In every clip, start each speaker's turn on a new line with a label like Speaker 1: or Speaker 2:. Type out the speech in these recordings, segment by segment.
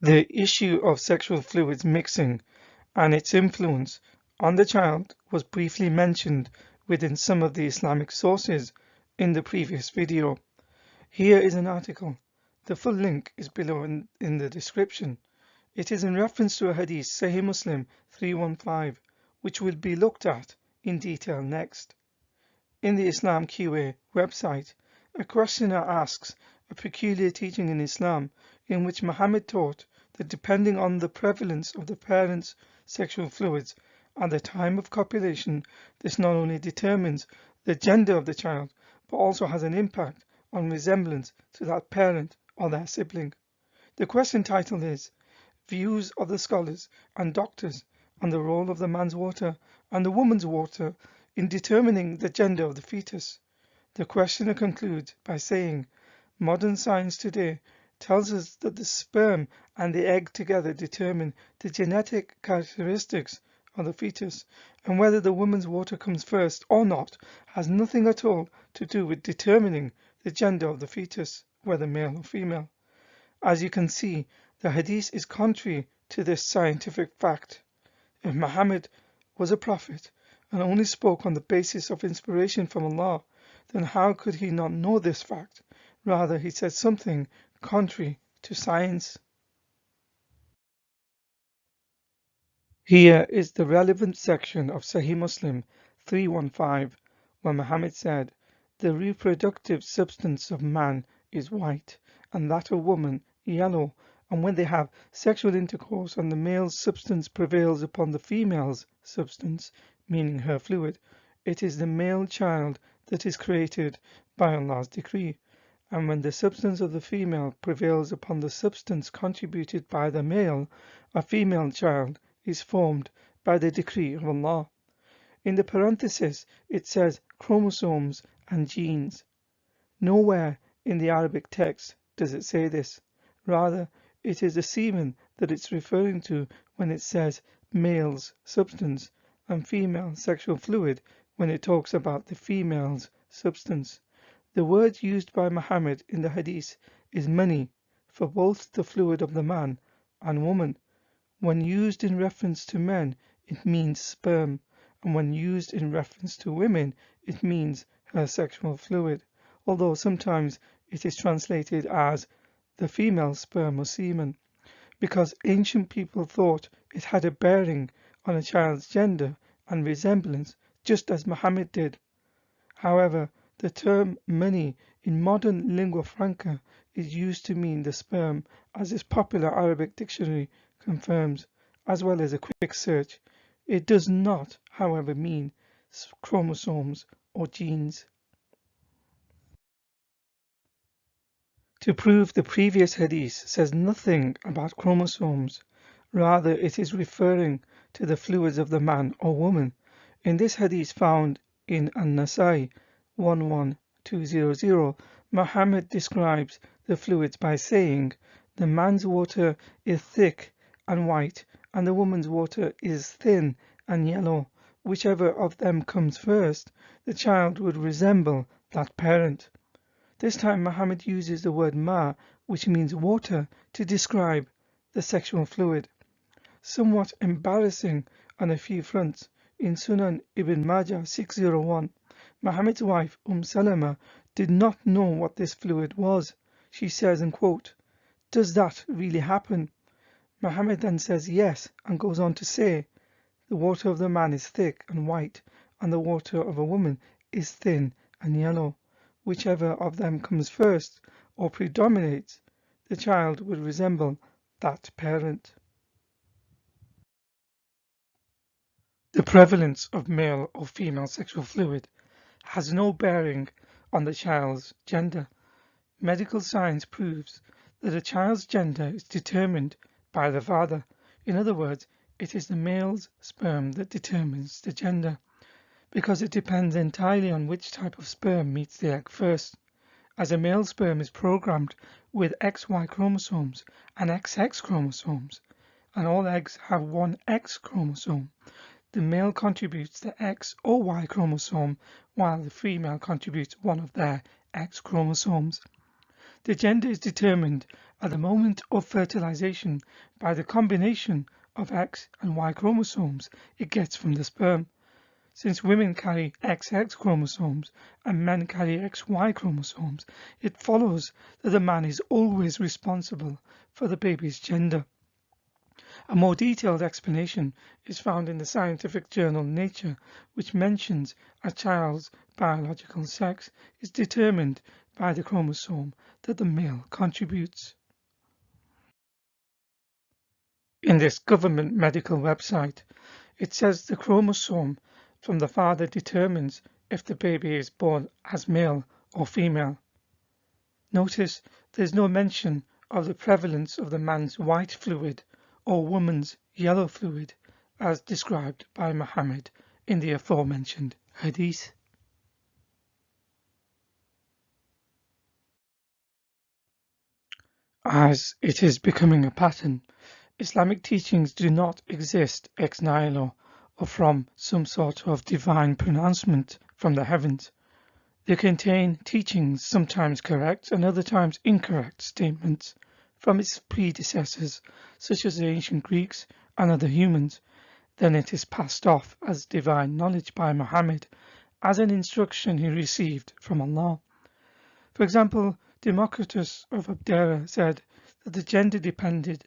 Speaker 1: The issue of sexual fluids mixing and its influence on the child was briefly mentioned within some of the Islamic sources in the previous video. Here is an article. The full link is below in the description. It is in reference to a hadith, Sahih Muslim 315, which will be looked at in detail next. In the Islam QA website, a questioner asks a peculiar teaching in Islam in which Muhammad taught that depending on the prevalence of the parent's sexual fluids at the time of copulation, this not only determines the gender of the child, but also has an impact on resemblance to that parent or their sibling. The question title is Views of the Scholars and Doctors on the Role of the Man's Water and the Woman's Water in determining the gender of the fetus. The questioner concludes by saying, modern science today tells us that the sperm and the egg together determine the genetic characteristics of the fetus, and whether the woman's water comes first or not has nothing at all to do with determining the gender of the fetus, whether male or female. As you can see, the hadith is contrary to this scientific fact. If Muhammad was a prophet and only spoke on the basis of inspiration from Allah, then how could he not know this fact? Rather, he said something contrary to science. Here is the relevant section of Sahih Muslim 315, where Muhammad said, "The reproductive substance of man is white, and that of woman yellow, and when they have sexual intercourse and the male's substance prevails upon the female's substance, meaning her fluid, it is the male child that is created by Allah's decree. And when the substance of the female prevails upon the substance contributed by the male, a female child is formed by the decree of Allah." In the parenthesis it says chromosomes and genes. Nowhere in the Arabic text does it say this. Rather, it is the semen that it's referring to when it says male's substance and female sexual fluid when it talks about the female's substance. The word used by Muhammad in the hadith is mani for both the fluid of the man and woman. When used in reference to men, it means sperm, and when used in reference to women, it means her sexual fluid, although sometimes it is translated as the female sperm or semen, because ancient people thought it had a bearing on a child's gender and resemblance, just as Muhammad did. However, the term mani in modern lingua franca is used to mean the sperm, as this popular Arabic dictionary confirms, as well as a quick search. It does not, however, mean chromosomes or genes. To prove the previous hadith says nothing about chromosomes, rather it is referring to the fluids of the man or woman. In this hadith found in An-Nasai 11200, Muhammad describes the fluids by saying, "The man's water is thick and white, and the woman's water is thin and yellow. Whichever of them comes first, the child would resemble that parent." This time Muhammad uses the word ma, which means water, to describe the sexual fluid. Somewhat embarrassing on a few fronts, in Sunan Ibn Majah 601, Muhammad's wife Salama did not know what this fluid was. She says, and quote, "Does that really happen?" Muhammad then says yes, and goes on to say, "The water of the man is thick and white, and the water of a woman is thin and yellow. Whichever of them comes first or predominates, the child would resemble that parent." The prevalence of male or female sexual fluid has no bearing on the child's gender. Medical science proves that a child's gender is determined by the father. In other words, it is the male's sperm that determines the gender, because it depends entirely on which type of sperm meets the egg first. As a male sperm is programmed with XY chromosomes and XX chromosomes, and all eggs have one X chromosome, the male contributes the X or Y chromosome, while the female contributes one of their X chromosomes. The gender is determined at the moment of fertilization by the combination of X and Y chromosomes it gets from the sperm. Since women carry XX chromosomes and men carry XY chromosomes, it follows that the man is always responsible for the baby's gender. A more detailed explanation is found in the scientific journal Nature, which mentions a child's biological sex is determined by the chromosome that the male contributes. In this government medical website, it says the chromosome from the father determines if the baby is born as male or female. Notice there's no mention of the prevalence of the man's white fluid or woman's yellow fluid as described by Muhammad in the aforementioned hadith. As it is becoming a pattern, Islamic teachings do not exist ex nihilo or from some sort of divine pronouncement from the heavens. They contain teachings, sometimes correct and other times incorrect statements from its predecessors, such as the ancient Greeks and other humans. Then it is passed off as divine knowledge by Muhammad, as an instruction he received from Allah. For example, Democritus of Abdera said that the gender depended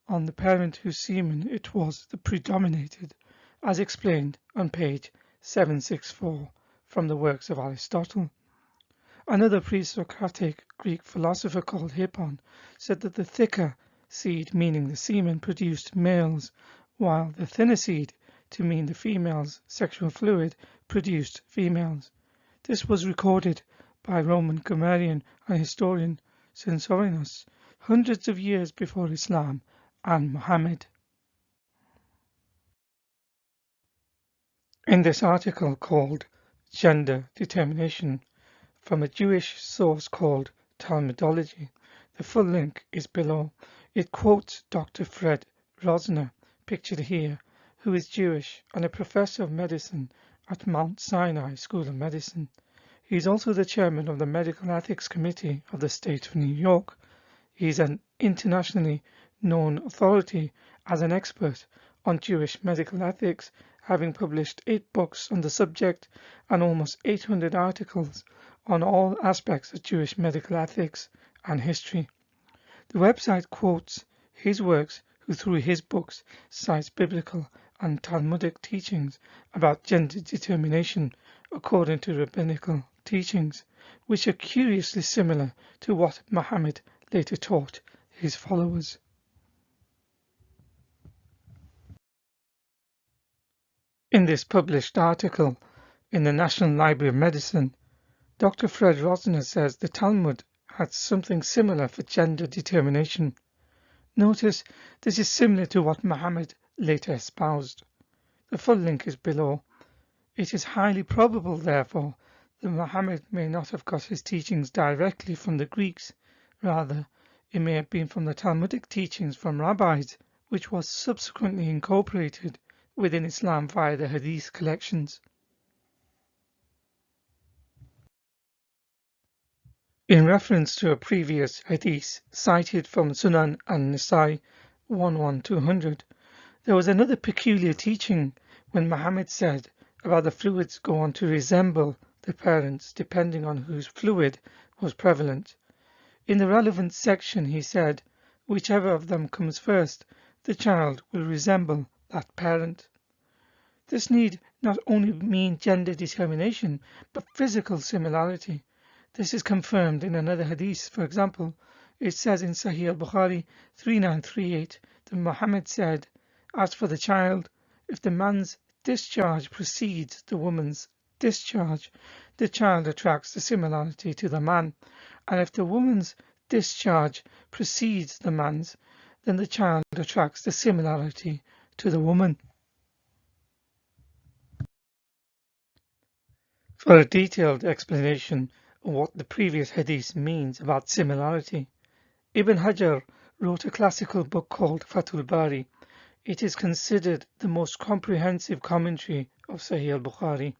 Speaker 1: on the parent whose semen it was that predominated, as explained on page 764 from the works of Aristotle. Another pre-Socratic Greek philosopher called Hippon said that the thicker seed, meaning the semen, produced males, while the thinner seed, to mean the female's sexual fluid, produced females. This was recorded by Roman grammarian and historian Censorinus hundreds of years before Islam and Muhammad. In this article called Gender Determination, from a Jewish source called Talmudology, the full link is below. It quotes Dr. Fred Rosner, pictured here, who is Jewish and a professor of medicine at Mount Sinai School of Medicine. He is also the chairman of the Medical Ethics Committee of the State of New York. He is an internationally known authority as an expert on Jewish medical ethics, having published 8 books on the subject and almost 800 articles on all aspects of Jewish medical ethics and history. The website quotes his works, who through his books cites biblical and Talmudic teachings about gender determination according to rabbinical teachings, which are curiously similar to what Muhammad later taught his followers. In this published article in the National Library of Medicine, Dr. Fred Rosner says the Talmud had something similar for gender determination. Notice this is similar to what Muhammad later espoused. The full link is below. It is highly probable, therefore, that Muhammad may not have got his teachings directly from the Greeks. Rather, it may have been from the Talmudic teachings from rabbis, which was subsequently incorporated within Islam via the Hadith collections. In reference to a previous Hadith cited from Sunan an-Nasa'i 11200, there was another peculiar teaching when Muhammad said about the fluids go on to resemble the parents depending on whose fluid was prevalent. In the relevant section he said, whichever of them comes first, the child will resemble that parent. This need not only mean gender determination, but physical similarity. This is confirmed in another hadith. For example, it says in Sahih al-Bukhari 3938 that Muhammad said, as for the child, if the man's discharge precedes the woman's discharge, the child attracts the similarity to the man, and if the woman's discharge precedes the man's, then the child attracts the similarity to the woman. For a detailed explanation of what the previous hadith means about similarity, Ibn Hajar wrote a classical book called Fathul Bari. It is considered the most comprehensive commentary of Sahih al-Bukhari,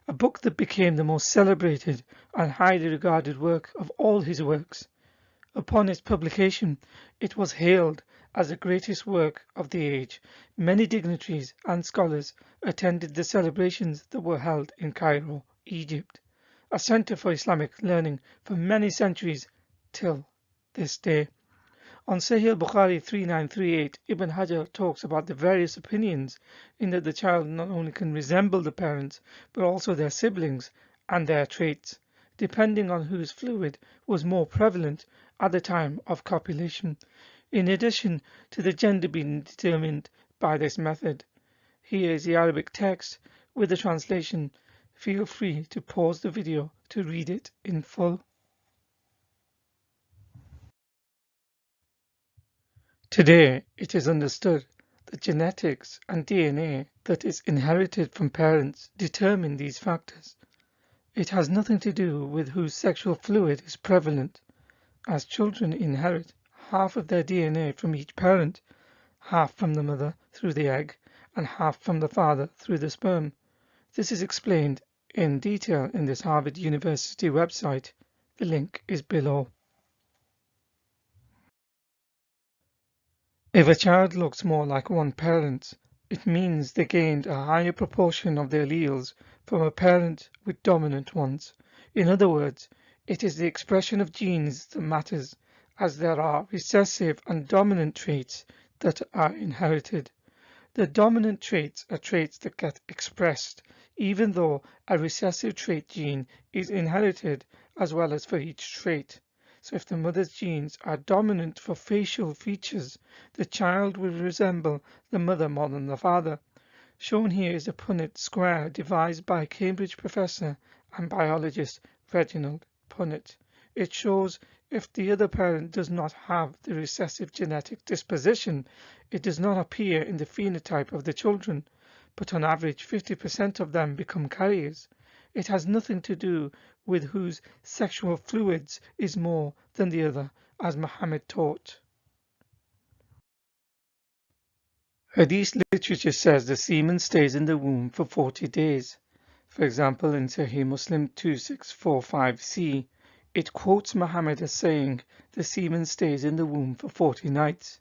Speaker 1: a book that became the most celebrated and highly regarded work of all his works. Upon its publication, it was hailed as the greatest work of the age. Many dignitaries and scholars attended the celebrations that were held in Cairo, Egypt, a center for Islamic learning for many centuries till this day. On Sahih al-Bukhari 3938, Ibn Hajar talks about the various opinions in that the child not only can resemble the parents, but also their siblings and their traits, depending on whose fluid was more prevalent at the time of copulation, in addition to the gender being determined by this method. Here is the Arabic text with the translation. Feel free to pause the video to read it in full. Today, it is understood that genetics and DNA that is inherited from parents determine these factors. It has nothing to do with whose sexual fluid is prevalent, as children inherit half of their DNA from each parent, half from the mother through the egg, and half from the father through the sperm. This is explained in detail in this Harvard University website. The link is below. If a child looks more like one parent, it means they gained a higher proportion of their alleles from a parent with dominant ones. In other words, it is the expression of genes that matters, as there are recessive and dominant traits that are inherited. The dominant traits are traits that get expressed, even though a recessive trait gene is inherited as well as for each trait. So if the mother's genes are dominant for facial features, the child will resemble the mother more than the father. Shown here is a Punnett square devised by Cambridge professor and biologist Reginald Punnett. It shows if the other parent does not have the recessive genetic disposition, it does not appear in the phenotype of the children, but on average 50% of them become carriers. It has nothing to do with whose sexual fluids is more than the other, as Muhammad taught. Hadith literature says the semen stays in the womb for 40 days. For example, in Sahih Muslim 2645c, it quotes Muhammad as saying the semen stays in the womb for 40 nights.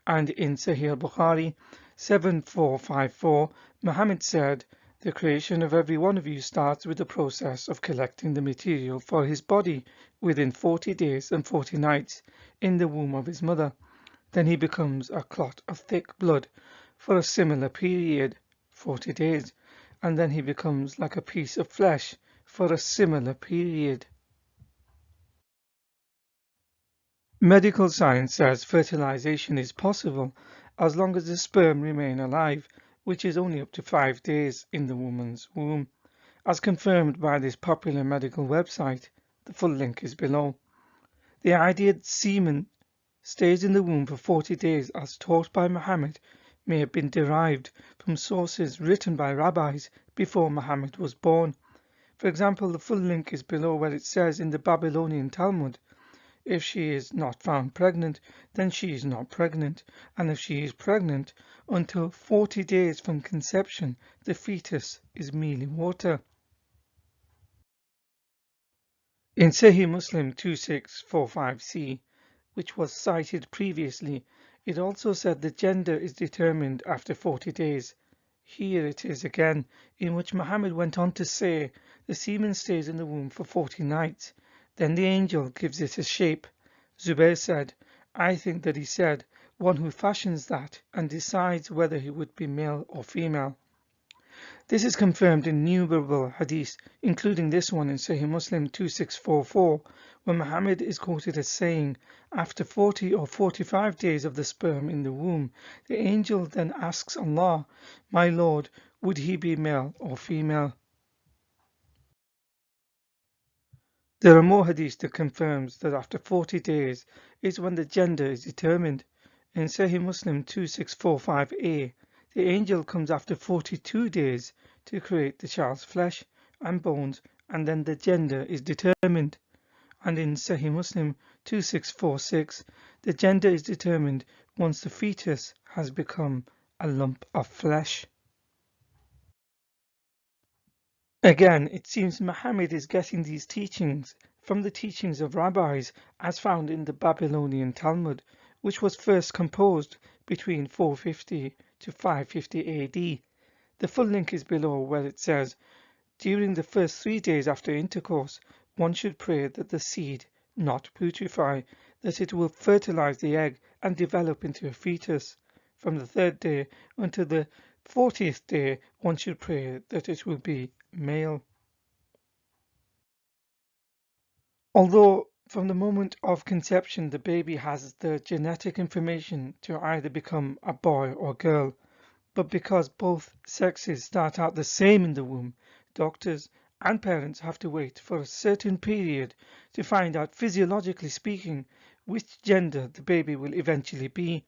Speaker 1: And in Sahih al-Bukhari 7454, Muhammad said, the creation of every one of you starts with the process of collecting the material for his body within 40 days and 40 nights in the womb of his mother. Then he becomes a clot of thick blood for a similar period, 40 days, and then he becomes like a piece of flesh for a similar period. Medical science says fertilization is possible as long as the sperm remain alive, which is only up to 5 days in the woman's womb, as confirmed by this popular medical website. The full link is below. The idea that semen stays in the womb for 40 days as taught by Muhammad may have been derived from sources written by rabbis before Muhammad was born. For example, the full link is below where it says in the Babylonian Talmud, if she is not found pregnant, then she is not pregnant, and if she is pregnant, until 40 days from conception, the fetus is merely water. In Sahih Muslim 2645c, which was cited previously, it also said the gender is determined after 40 days. Here it is again, in which Muhammad went on to say the semen stays in the womb for 40 nights. Then the angel gives it a shape. Zubair said, I think that he said, one who fashions that and decides whether he would be male or female. This is confirmed in innumerable hadiths, including this one in Sahih Muslim 2644, where Muhammad is quoted as saying, after 40 or 45 days of the sperm in the womb, the angel then asks Allah, my Lord, would he be male or female? There are more hadiths that confirms that after 40 days is when the gender is determined. In Sahih Muslim 2645a, the angel comes after 42 days to create the child's flesh and bones, and then the gender is determined. And in Sahih Muslim 2646, the gender is determined once the fetus has become a lump of flesh. Again, it seems Muhammad is getting these teachings from the teachings of rabbis as found in the Babylonian Talmud, which was first composed between 450 to 550 AD. The full link is below, where it says, during the first 3 days after intercourse, one should pray that the seed not putrefy, that it will fertilize the egg and develop into a fetus. From the 3rd day until the 40th day, one should pray that it will be male. Although from the moment of conception the baby has the genetic information to either become a boy or girl, but because both sexes start out the same in the womb, doctors and parents have to wait for a certain period to find out, physiologically speaking, which gender the baby will eventually be.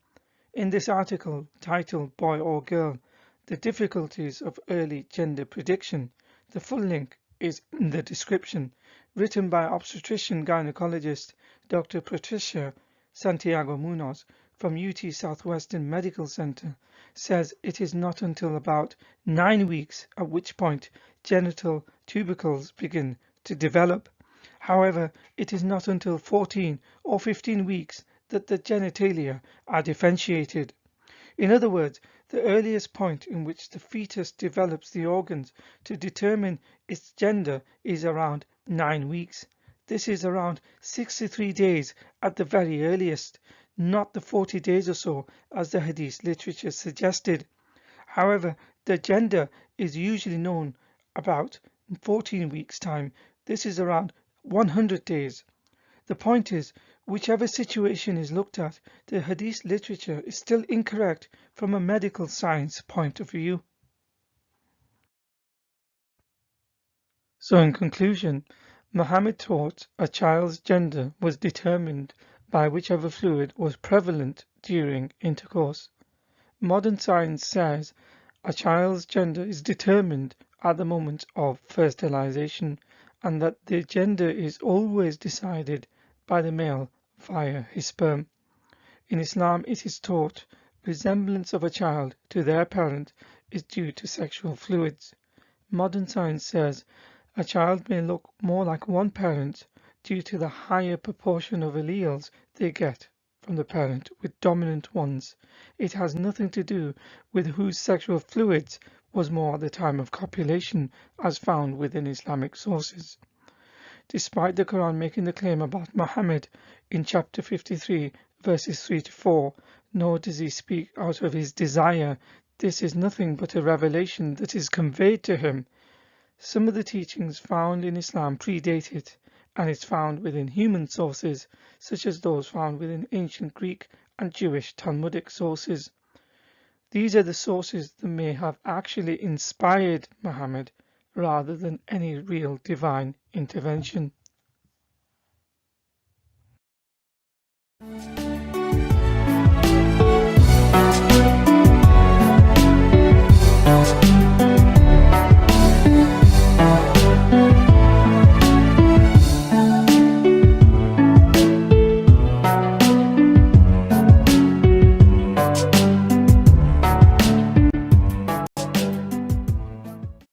Speaker 1: In this article titled Boy or Girl, The Difficulties of Early Gender Prediction, the full link is in the description, written by obstetrician gynecologist Dr. Patricia Santiago Munoz from UT Southwestern Medical Center, says it is not until about 9 weeks at which point genital tubercles begin to develop. However, it is not until 14 or 15 weeks that the genitalia are differentiated. In other words, the earliest point in which the fetus develops the organs to determine its gender is around 9 weeks. This is around 63 days at the very earliest, not the 40 days or so as the Hadith literature suggested. However, the gender is usually known about 14 weeks' time. This is around 100 days. The point is, whichever situation is looked at, the Hadith literature is still incorrect from a medical science point of view. So in conclusion, Muhammad taught a child's gender was determined by whichever fluid was prevalent during intercourse. Modern science says a child's gender is determined at the moment of fertilization, and that the gender is always decided by the male via his sperm. In Islam it is taught resemblance of a child to their parent is due to sexual fluids. Modern science says a child may look more like one parent due to the higher proportion of alleles they get from the parent with dominant ones. It has nothing to do with whose sexual fluids was more at the time of copulation, as found within Islamic sources. Despite the Quran making the claim about Muhammad in chapter 53 verses 3 to 4, nor does he speak out of his desire. This is nothing but a revelation that is conveyed to him. Some of the teachings found in Islam predate it, and is found within human sources, such as those found within ancient Greek and Jewish Talmudic sources. These are the sources that may have actually inspired Muhammad rather than any real divine intervention.